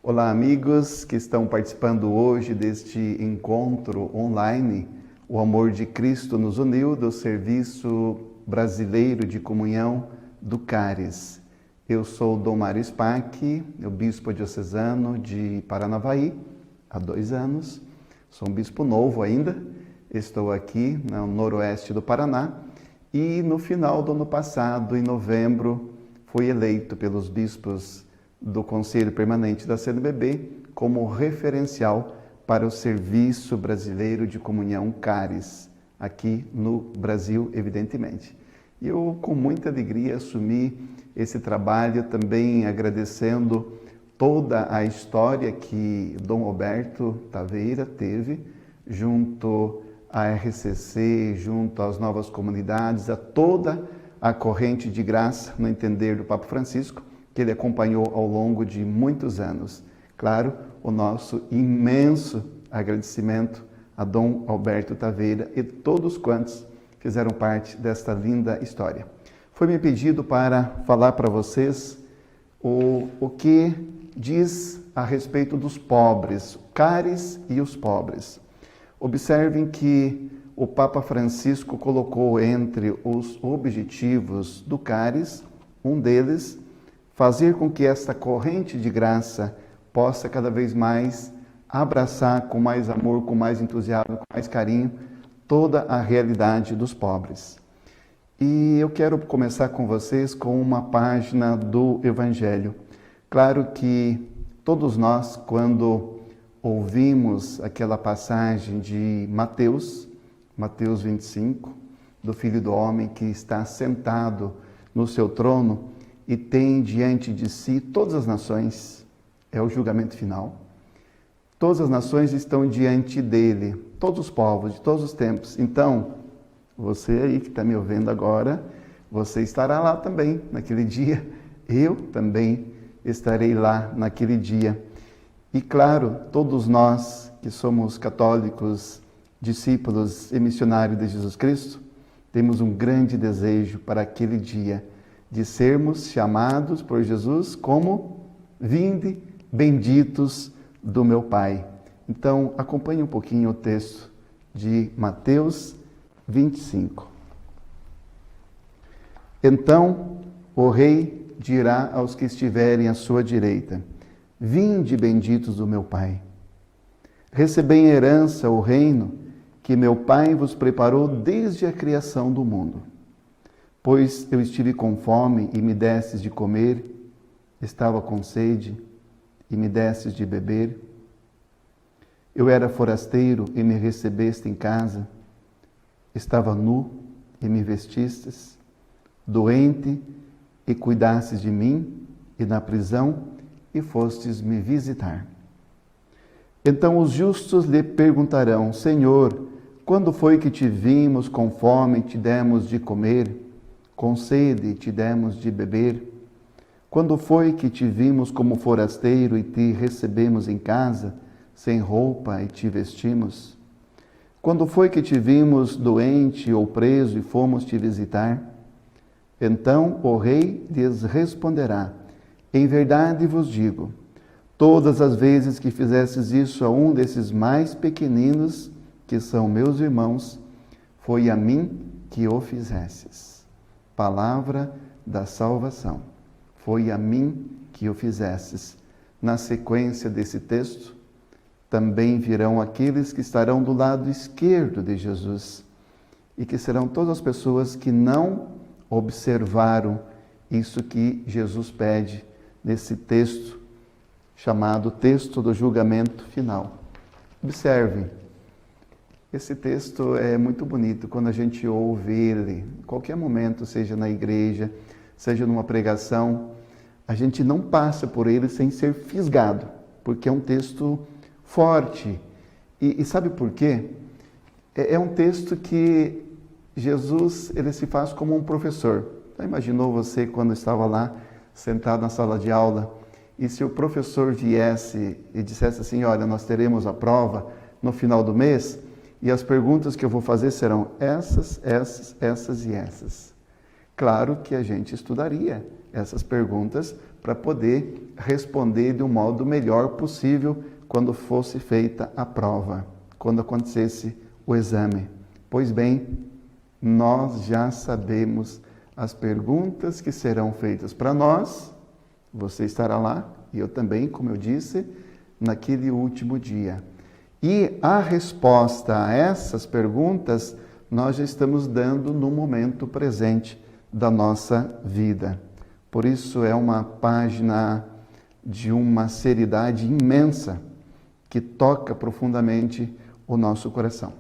Olá, amigos que estão participando hoje deste encontro online. O amor de Cristo nos uniu do Serviço Brasileiro de Comunhão do CARES. Eu sou Dom Mário Spack, o bispo diocesano de Paranavaí, há 2 anos. Sou um bispo novo ainda, estou aqui no noroeste do Paraná e no final do ano passado, em novembro, fui eleito pelos bispos do Conselho Permanente da CNBB como referencial para o Serviço Brasileiro de Comunhão CARES, aqui no Brasil, evidentemente. E eu, com muita alegria, assumi esse trabalho, também agradecendo toda a história que Dom Alberto Taveira teve, junto à RCC, junto às novas comunidades, a toda a corrente de graça, no entender do Papa Francisco, que ele acompanhou ao longo de muitos anos. Claro, o nosso imenso agradecimento a Dom Alberto Taveira e todos quantos fizeram parte desta linda história. Foi-me pedido para falar para vocês o que diz a respeito dos pobres, CARES e os pobres. Observem que o Papa Francisco colocou entre os objetivos do CARES, um deles, fazer com que esta corrente de graça possa cada vez mais abraçar com mais amor, com mais entusiasmo, com mais carinho, toda a realidade dos pobres. E eu quero começar com vocês com uma página do Evangelho. Claro que todos nós, quando ouvimos aquela passagem de Mateus 25, do Filho do Homem que está sentado no seu trono e tem diante de si todas as nações, é o julgamento final. Todas as nações estão diante dele, todos os povos, de todos os tempos. Então, você aí que está me ouvindo agora, você estará lá também naquele dia. Eu também estarei lá naquele dia. E claro, todos nós que somos católicos, discípulos e missionários de Jesus Cristo, temos um grande desejo para aquele dia de sermos chamados por Jesus como vinde benditos do meu Pai. Então, acompanhe um pouquinho o texto de Mateus 25. Então, o rei dirá aos que estiverem à sua direita: vinde benditos do meu Pai. Recebei em herança o reino que meu Pai vos preparou desde a criação do mundo. Pois eu estive com fome e me destes de comer, estava com sede e me destes de beber. Eu era forasteiro e me recebeste em casa, estava nu e me vestistes, doente e cuidastes de mim, e na prisão e fostes me visitar. Então os justos lhe perguntarão: Senhor, quando foi que te vimos com fome e te demos de comer, com sede te demos de beber? Quando foi que te vimos como forasteiro e te recebemos em casa, sem roupa e te vestimos? Quando foi que te vimos doente ou preso e fomos te visitar? Então o rei lhes responderá: em verdade vos digo, todas as vezes que fizestes isso a um desses mais pequeninos, que são meus irmãos, foi a mim que o fizestes. Palavra da salvação. Foi a mim que o fizestes. Na sequência desse texto, também virão aqueles que estarão do lado esquerdo de Jesus e que serão todas as pessoas que não observaram isso que Jesus pede nesse texto, chamado texto do julgamento final. Observem, esse texto é muito bonito quando a gente ouve ele, em qualquer momento, seja na igreja, seja numa pregação, a gente não passa por ele sem ser fisgado, porque é um texto forte. E sabe por quê? É um texto que Jesus ele se faz como um professor. Já imaginou você quando estava lá, sentado na sala de aula, e se o professor viesse e dissesse assim: olha, nós teremos a prova no final do mês, e as perguntas que eu vou fazer serão essas e essas. Claro que a gente estudaria essas perguntas para poder responder de um modo melhor possível quando fosse feita a prova, quando acontecesse o exame. Pois bem, nós já sabemos as perguntas que serão feitas para nós. Você estará lá, e eu também, como eu disse, naquele último dia. E a resposta a essas perguntas nós já estamos dando no momento presente da nossa vida. Por isso é uma página de uma seriedade imensa que toca profundamente o nosso coração.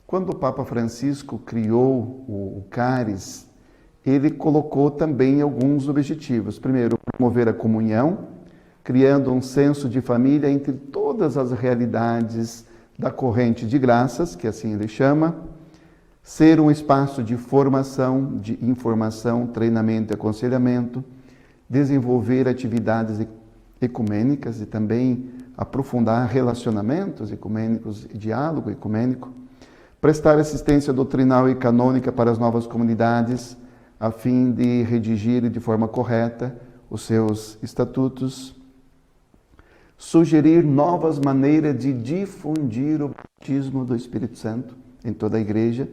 Quando o Papa Francisco criou o CARES, ele colocou também alguns objetivos. Primeiro, promover a comunhão, criando um senso de família entre todas as realidades da corrente de graças, que assim ele chama, ser um espaço de formação, de informação, treinamento e aconselhamento, desenvolver atividades ecumênicas e também aprofundar relacionamentos ecumênicos e diálogo ecumênico, prestar assistência doutrinal e canônica para as novas comunidades, a fim de redigir de forma correta os seus estatutos, sugerir novas maneiras de difundir o batismo do Espírito Santo em toda a Igreja,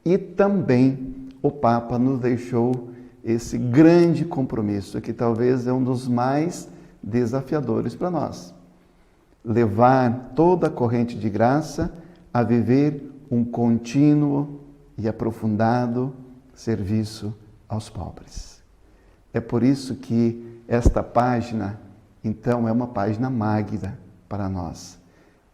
e também o Papa nos deixou esse grande compromisso, que talvez é um dos mais desafiadores para nós. Levar toda a corrente de graça a viver um contínuo e aprofundado serviço aos pobres. É por isso que esta página, então, é uma página magna para nós.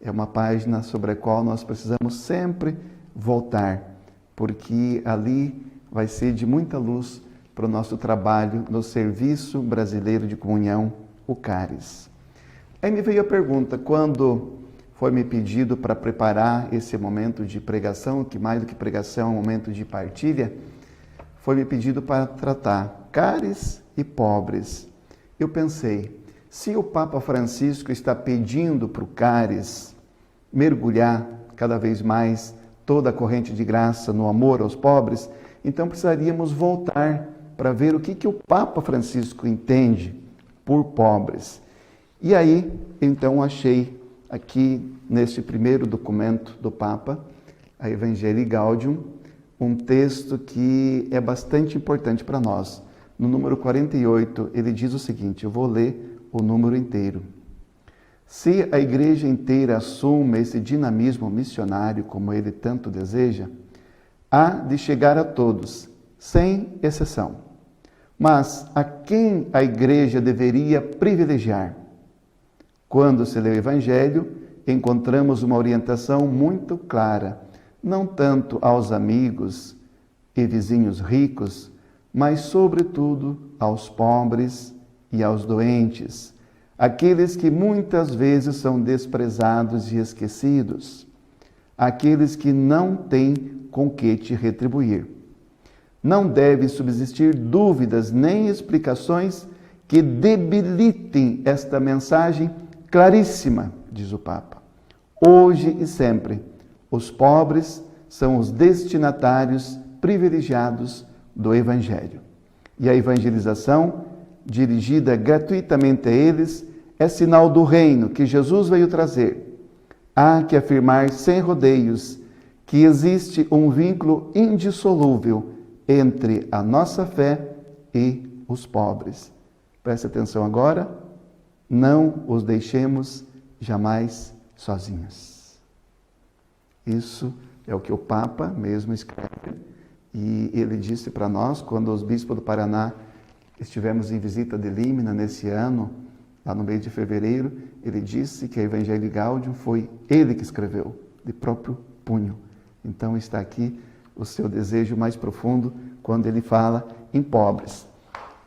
É uma página sobre a qual nós precisamos sempre voltar, porque ali vai ser de muita luz para o nosso trabalho no Serviço Brasileiro de Comunhão, o CARES. Aí me veio a pergunta, quando foi me pedido para preparar esse momento de pregação, que mais do que pregação é um momento de partilha, foi me pedido para tratar CARES e pobres. Eu pensei, se o Papa Francisco está pedindo para o CARES mergulhar cada vez mais toda a corrente de graça no amor aos pobres, então precisaríamos voltar para ver o que o Papa Francisco entende por pobres. E aí, então, achei aqui neste primeiro documento do Papa, a Evangelii Gaudium, um texto que é bastante importante para nós. No número 48, ele diz o seguinte, eu vou ler o número inteiro. Se a Igreja inteira assume esse dinamismo missionário como ele tanto deseja, há de chegar a todos, sem exceção. Mas a quem a Igreja deveria privilegiar? Quando se lê o Evangelho, encontramos uma orientação muito clara, não tanto aos amigos e vizinhos ricos, mas sobretudo aos pobres e aos doentes, aqueles que muitas vezes são desprezados e esquecidos, aqueles que não têm com que te retribuir. Não devem subsistir dúvidas nem explicações que debilitem esta mensagem claríssima, diz o Papa. Hoje e sempre, os pobres são os destinatários privilegiados do Evangelho. E a evangelização, dirigida gratuitamente a eles, é sinal do reino que Jesus veio trazer. Há que afirmar sem rodeios que existe um vínculo indissolúvel entre a nossa fé e os pobres. Preste atenção agora, não os deixemos jamais sozinhos. Isso é o que o Papa mesmo escreve, e ele disse para nós, quando os bispos do Paraná estivemos em visita de Límina nesse ano, lá no mês de fevereiro, ele disse que a Evangelii Gaudium foi ele que escreveu, de próprio punho. Então está aqui o seu desejo mais profundo quando ele fala em pobres.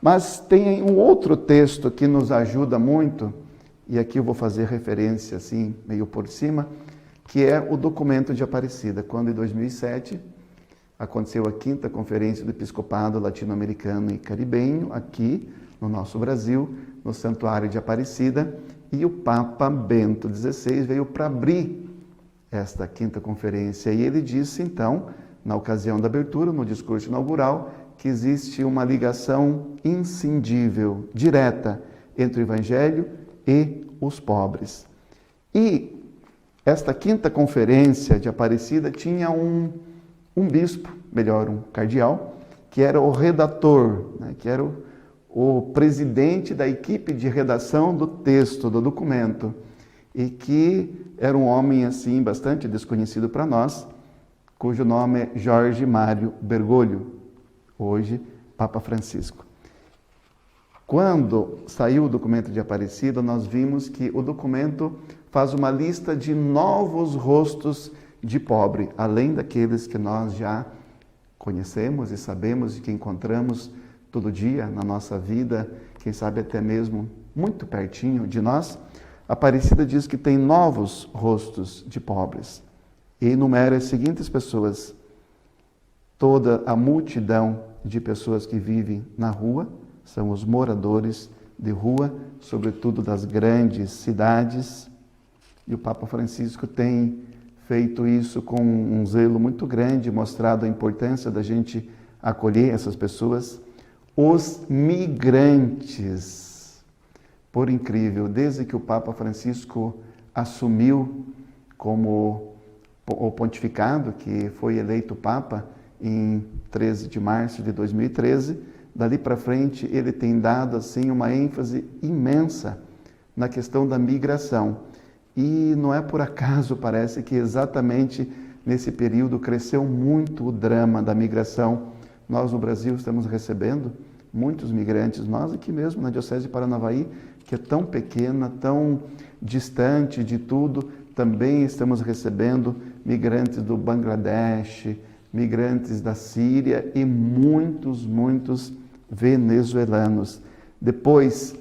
Mas tem um outro texto que nos ajuda muito, e aqui eu vou fazer referência assim, meio por cima, que é o documento de Aparecida, quando em 2007 aconteceu a 5ª Conferência do Episcopado Latino-Americano e Caribenho, aqui no nosso Brasil, no Santuário de Aparecida, e o Papa Bento XVI veio para abrir esta 5ª Conferência. E ele disse, então, na ocasião da abertura, no discurso inaugural, que existe uma ligação inscindível, direta, entre o Evangelho e os pobres. E esta quinta conferência de Aparecida tinha um bispo, melhor, um cardeal, que era o redator, né, que era o presidente da equipe de redação do texto, do documento, e que era um homem assim bastante desconhecido para nós, cujo nome é Jorge Mário Bergoglio, hoje Papa Francisco. Quando saiu o documento de Aparecida, nós vimos que o documento faz uma lista de novos rostos de pobre, além daqueles que nós já conhecemos e sabemos e que encontramos todo dia na nossa vida, quem sabe até mesmo muito pertinho de nós. Aparecida diz que tem novos rostos de pobres e enumera as seguintes pessoas: toda a multidão de pessoas que vivem na rua, são os moradores de rua, sobretudo das grandes cidades, e o Papa Francisco tem feito isso com um zelo muito grande, mostrado a importância da gente acolher essas pessoas. Os migrantes, por incrível, desde que o Papa Francisco assumiu como o pontificado, que foi eleito Papa em 13 de março de 2013, dali para frente ele tem dado assim uma ênfase imensa na questão da migração. E não é por acaso, parece que exatamente nesse período cresceu muito o drama da migração. Nós no Brasil estamos recebendo muitos migrantes, nós aqui mesmo na Diocese de Paranavaí, que é tão pequena, tão distante de tudo, também estamos recebendo migrantes do Bangladesh, migrantes da Síria e muitos venezuelanos. Depois,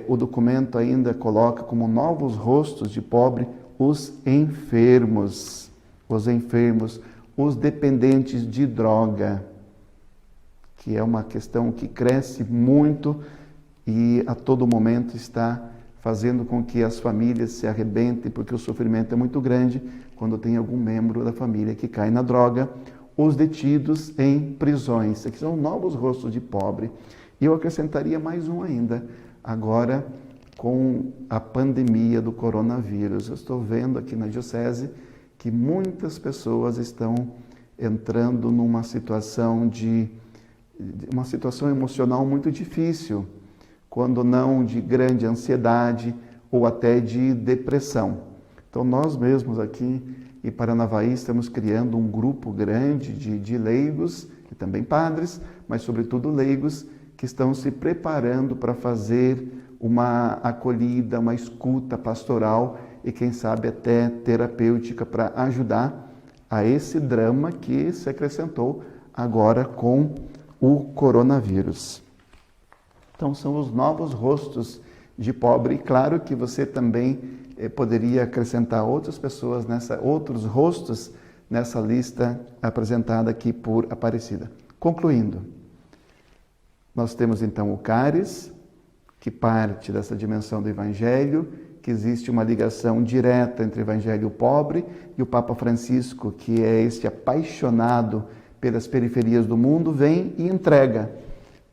o documento ainda coloca como novos rostos de pobre os enfermos, os dependentes de droga, que é uma questão que cresce muito e a todo momento está fazendo com que as famílias se arrebentem, porque o sofrimento é muito grande quando tem algum membro da família que cai na droga. Os detidos em prisões, que são novos rostos de pobre. E eu acrescentaria mais um ainda, agora com a pandemia do coronavírus. Eu estou vendo aqui na Diocese que muitas pessoas estão entrando numa situação uma situação emocional muito difícil, quando não de grande ansiedade ou até de depressão. Então nós mesmos aqui em Paranavaí estamos criando um grupo grande de leigos, e também padres, mas sobretudo leigos, que estão se preparando para fazer uma acolhida, uma escuta pastoral e quem sabe até terapêutica para ajudar a esse drama que se acrescentou agora com o coronavírus. Então são os novos rostos de pobre, e claro que você também poderia acrescentar outras pessoas, outros rostos nessa lista apresentada aqui por Aparecida. Concluindo, nós temos então o Cáris, que parte dessa dimensão do Evangelho, que existe uma ligação direta entre o Evangelho pobre e o Papa Francisco, que é este apaixonado pelas periferias do mundo, vem e entrega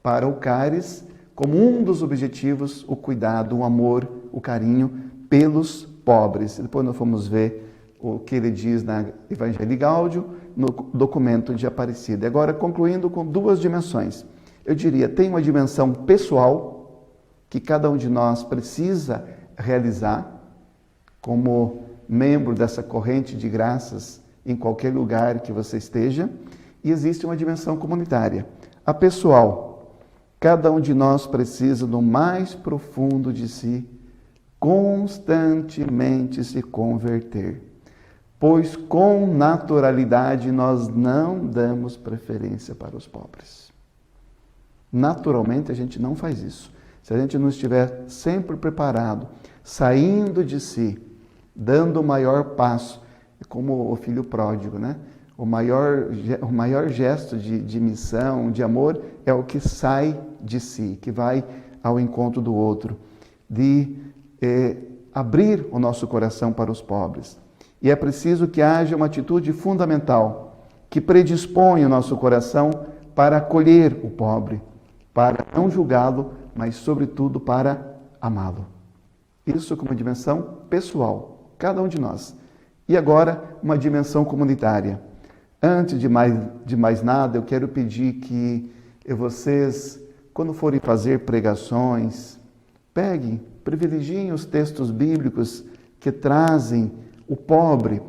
para o Cáris, como um dos objetivos, o cuidado, o amor, o carinho pelos pobres. Depois nós vamos ver o que ele diz na Evangelii Gaudium, no documento de Aparecida. Agora, concluindo com duas dimensões. Eu diria, tem uma dimensão pessoal, que cada um de nós precisa realizar, como membro dessa corrente de graças, em qualquer lugar que você esteja, e existe uma dimensão comunitária. A pessoal, cada um de nós precisa, no mais profundo de si, constantemente se converter, pois com naturalidade nós não damos preferência para os pobres. Naturalmente a gente não faz isso. Se a gente não estiver sempre preparado, saindo de si, dando o maior passo, como o filho pródigo, né? O maior gesto de missão, de amor, é o que sai de si, que vai ao encontro do outro, de abrir o nosso coração para os pobres. E é preciso que haja uma atitude fundamental, que predispõe o nosso coração para acolher o pobre, para não julgá-lo, mas, sobretudo, para amá-lo. Isso como dimensão pessoal, cada um de nós. E agora, uma dimensão comunitária. Antes de mais nada, eu quero pedir que vocês, quando forem fazer pregações, privilegiem os textos bíblicos que trazem o pobre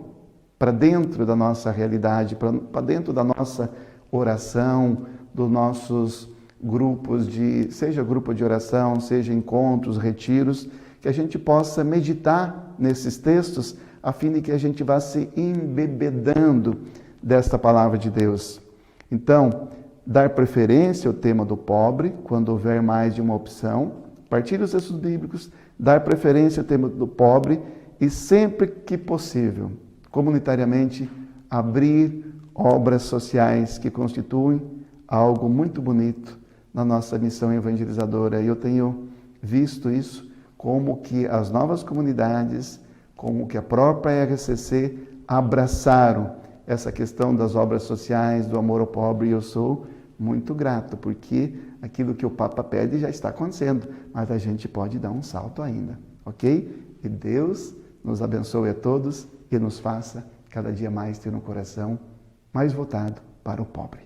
para dentro da nossa realidade, para dentro da nossa oração, dos nossos grupos seja grupo de oração, seja encontros, retiros, que a gente possa meditar nesses textos, a fim de que a gente vá se embebedando desta palavra de Deus. Então, dar preferência ao tema do pobre, quando houver mais de uma opção, partir dos textos bíblicos, dar preferência ao tema do pobre e, sempre que possível, comunitariamente, abrir obras sociais que constituem algo muito bonito na nossa missão evangelizadora. Eu tenho visto isso como que as novas comunidades, como que a própria RCC abraçaram essa questão das obras sociais, do amor ao pobre, e eu sou muito grato, porque aquilo que o Papa pede já está acontecendo, mas a gente pode dar um salto ainda, ok? E Deus nos abençoe a todos e nos faça cada dia mais ter um coração mais voltado para o pobre.